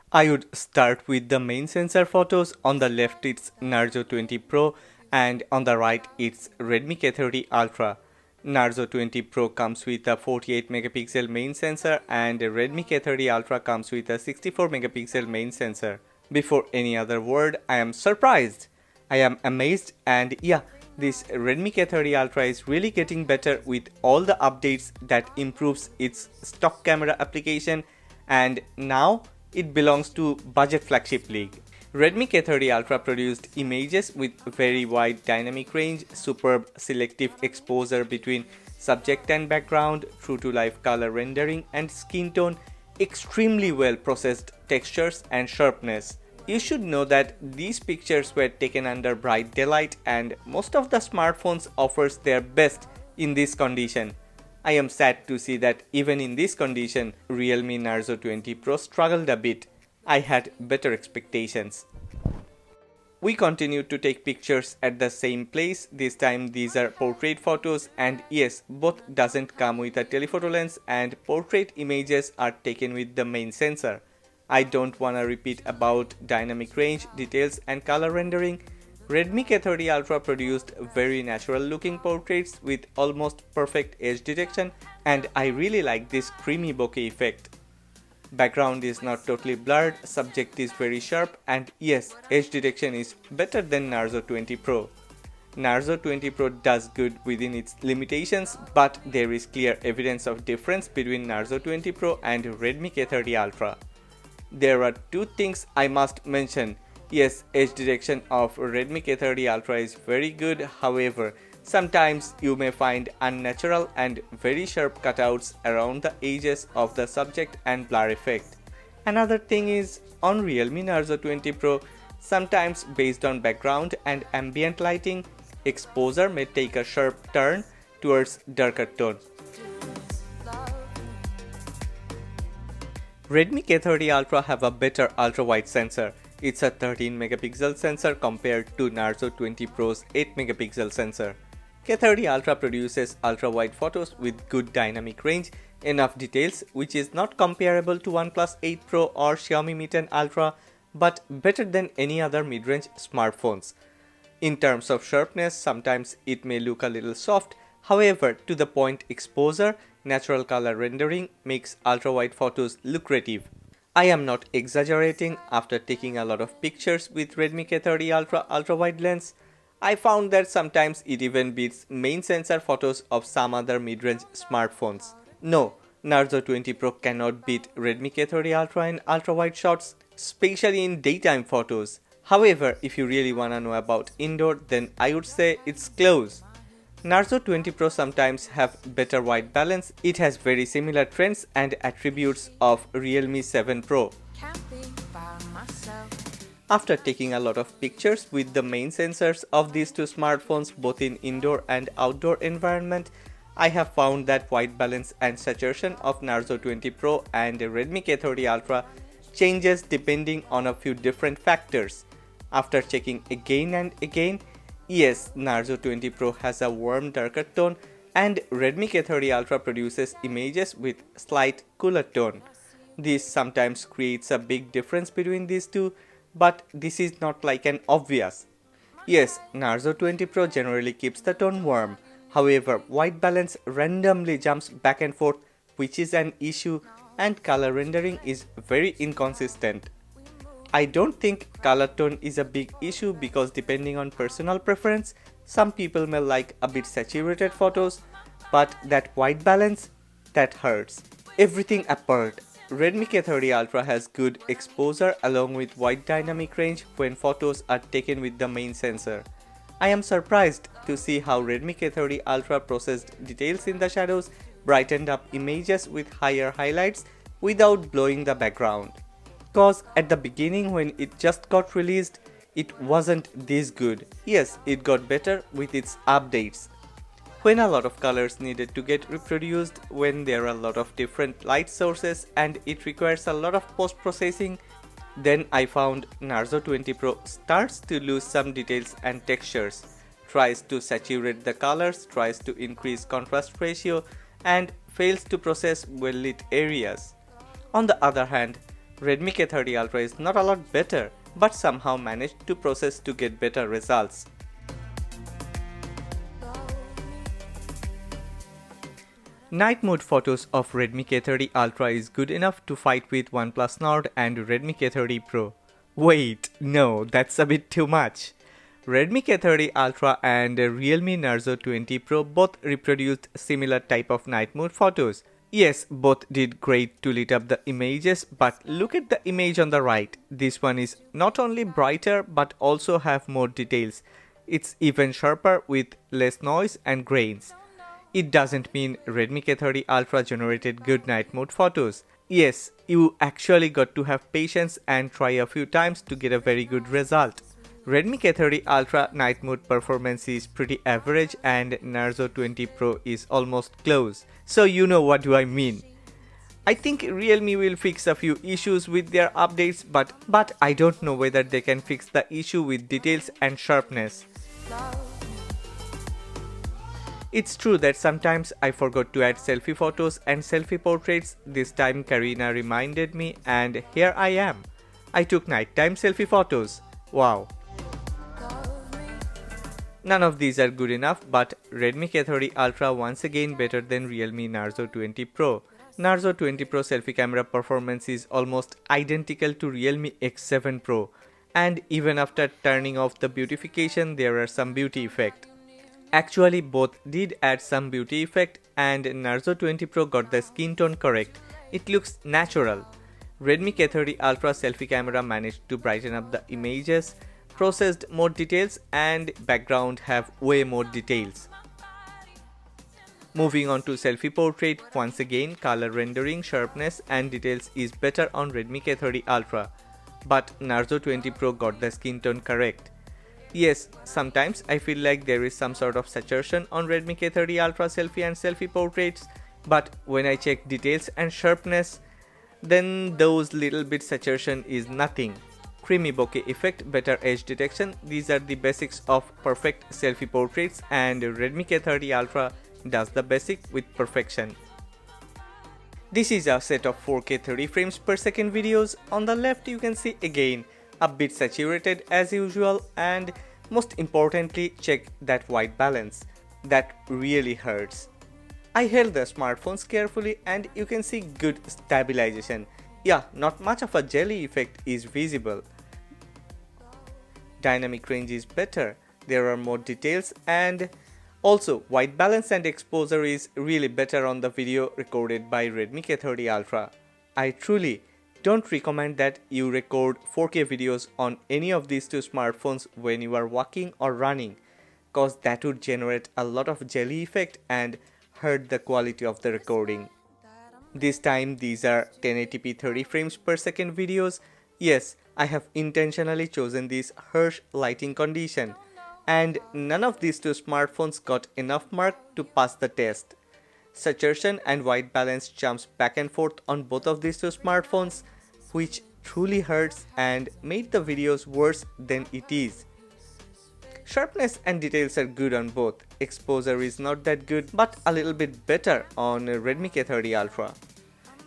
I would start with the main sensor photos. On the left it's Narzo 20 Pro and on the right it's Redmi K30 Ultra. Narzo 20 Pro comes with a 48 megapixel main sensor and Redmi K30 Ultra comes with a 64 megapixel main sensor. Before any other word, I am surprised. I am amazed, and yeah, this Redmi K30 Ultra is really getting better with all the updates that improves its stock camera application, and now it belongs to budget flagship league. Redmi K30 Ultra produced images with very wide dynamic range, superb selective exposure between subject and background, true to life color rendering and skin tone, extremely well processed textures and sharpness. You should know that these pictures were taken under bright daylight and most of the smartphones offers their best in this condition. I am sad to see that even in this condition, Realme Narzo 20 Pro struggled a bit. I had better expectations. We continued to take pictures at the same place. This time these are portrait photos, and yes, both doesn't come with a telephoto lens, and portrait images are taken with the main sensor. I don't wanna repeat about dynamic range, details and color rendering. Redmi K30 Ultra produced very natural looking portraits with almost perfect edge detection, and I really like this creamy bokeh effect. Background is not totally blurred, subject is very sharp, and yes, edge detection is better than Narzo 20 Pro. Narzo 20 Pro does good within its limitations, but there is clear evidence of difference between Narzo 20 Pro and Redmi K30 Ultra. There are two things I must mention. Yes, edge detection of Redmi K30 Ultra is very good, however, sometimes you may find unnatural and very sharp cutouts around the edges of the subject and blur effect. Another thing is, on Realme Narzo 20 Pro, sometimes based on background and ambient lighting, exposure may take a sharp turn towards darker tone. Redmi K30 Ultra have a better ultra-wide sensor. It's a 13 megapixel sensor compared to Narzo 20 Pro's 8 megapixel sensor. K30 Ultra produces ultra-wide photos with good dynamic range, enough details, which is not comparable to OnePlus 8 Pro or Xiaomi Mi 10 Ultra, but better than any other mid-range smartphones. In terms of sharpness, sometimes it may look a little soft, however, to the point exposure, natural color rendering makes ultra-wide photos lucrative. I am not exaggerating. After taking a lot of pictures with Redmi K30 Ultra ultra-wide lens, I found that sometimes it even beats main sensor photos of some other mid-range smartphones. No, Narzo 20 Pro cannot beat Redmi K30 Ultra in ultra-wide shots, especially in daytime photos. However, if you really wanna know about indoor, then I would say it's close. Narzo 20 Pro sometimes have better white balance. It has very similar trends and attributes of Realme 7 Pro. After taking a lot of pictures with the main sensors of these two smartphones both in indoor and outdoor environment, I have found that white balance and saturation of Narzo 20 Pro and Redmi K30 Ultra changes depending on a few different factors. After checking again and again, yes, Narzo 20 Pro has a warm darker tone and Redmi K30 Ultra produces images with slight cooler tone. This sometimes creates a big difference between these two, but this is not like an obvious. Yes, Narzo 20 Pro generally keeps the tone warm, however, white balance randomly jumps back and forth, which is an issue, and color rendering is very inconsistent. I don't think color tone is a big issue because depending on personal preference, some people may like a bit saturated photos, but that white balance, that hurts. Everything apart, Redmi K30 Ultra has good exposure along with wide dynamic range when photos are taken with the main sensor. I am surprised to see how Redmi K30 Ultra processed details in the shadows, brightened up images with higher highlights without blowing the background. Cause at the beginning when it just got released, it wasn't this good. Yes, it got better with its updates. When a lot of colors needed to get reproduced, when there are a lot of different light sources and it requires a lot of post-processing, then I found Narzo 20 Pro starts to lose some details and textures, tries to saturate the colors, tries to increase contrast ratio and fails to process well-lit areas. On the other hand, Redmi K30 Ultra is not a lot better, but somehow managed to process to get better results. Night mode photos of Redmi K30 Ultra is good enough to fight with OnePlus Nord and Redmi K30 Pro. Wait, no, that's a bit too much. Redmi K30 Ultra and Realme Narzo 20 Pro both reproduced similar type of night mode photos. Yes, both did great to lit up the images, but look at the image on the right. This one is not only brighter but also have more details. It's even sharper with less noise and grains. It doesn't mean Redmi K30 Ultra generated good night mode photos. Yes, you actually got to have patience and try a few times to get a very good result. Redmi K30 Ultra night mode performance is pretty average and Narzo 20 Pro is almost close. So you know what do I mean. I think Realme will fix a few issues with their updates, but I don't know whether they can fix the issue with details and sharpness. It's true that sometimes I forgot to add selfie photos and selfie portraits. This time Karina reminded me and here I am. I took nighttime selfie photos. Wow. None of these are good enough, but Redmi K30 Ultra once again better than Realme Narzo 20 Pro. Narzo 20 Pro selfie camera performance is almost identical to Realme X7 Pro, and even after turning off the beautification there are some beauty effect. Actually both did add some beauty effect and Narzo 20 Pro got the skin tone correct. It looks natural. Redmi K30 Ultra selfie camera managed to brighten up the images, processed more details and background have way more details. Moving on to selfie portrait, once again color rendering, sharpness and details is better on Redmi K30 Ultra, but Narzo 20 Pro got the skin tone correct. Yes, sometimes I feel like there is some sort of saturation on Redmi K30 Ultra selfie and selfie portraits, but when I check details and sharpness, then those little bit saturation is nothing. Creamy bokeh effect, better edge detection, these are the basics of perfect selfie portraits and Redmi K30 Ultra does the basic with perfection. This is a set of 4K 30 frames per second videos. On the left you can see again a bit saturated as usual, and most importantly check that white balance. That really hurts. I held the smartphones carefully and you can see good stabilization. Yeah, not much of a jelly effect is visible. Dynamic range is better, there are more details, and also white balance and exposure is really better on the video recorded by Redmi K30 Ultra. I truly don't recommend that you record 4K videos on any of these two smartphones when you are walking or running, cause that would generate a lot of jelly effect and hurt the quality of the recording. This time these are 1080p 30 frames per second videos. Yes, I have intentionally chosen this harsh lighting condition, and none of these two smartphones got enough mark to pass the test. Saturation and white balance jumps back and forth on both of these two smartphones, which truly hurts and made the videos worse than it is. Sharpness and details are good on both. Exposure is not that good but a little bit better on Redmi K30 Ultra.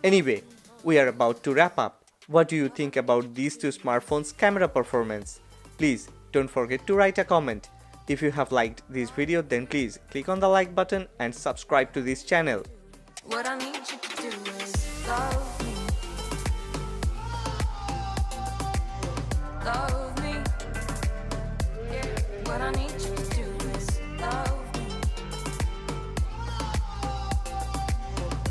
Anyway, we are about to wrap up. What do you think about these two smartphones' camera performance? Please don't forget to write a comment. If you have liked this video, then please click on the like button and subscribe to this channel. What I need you to do is love.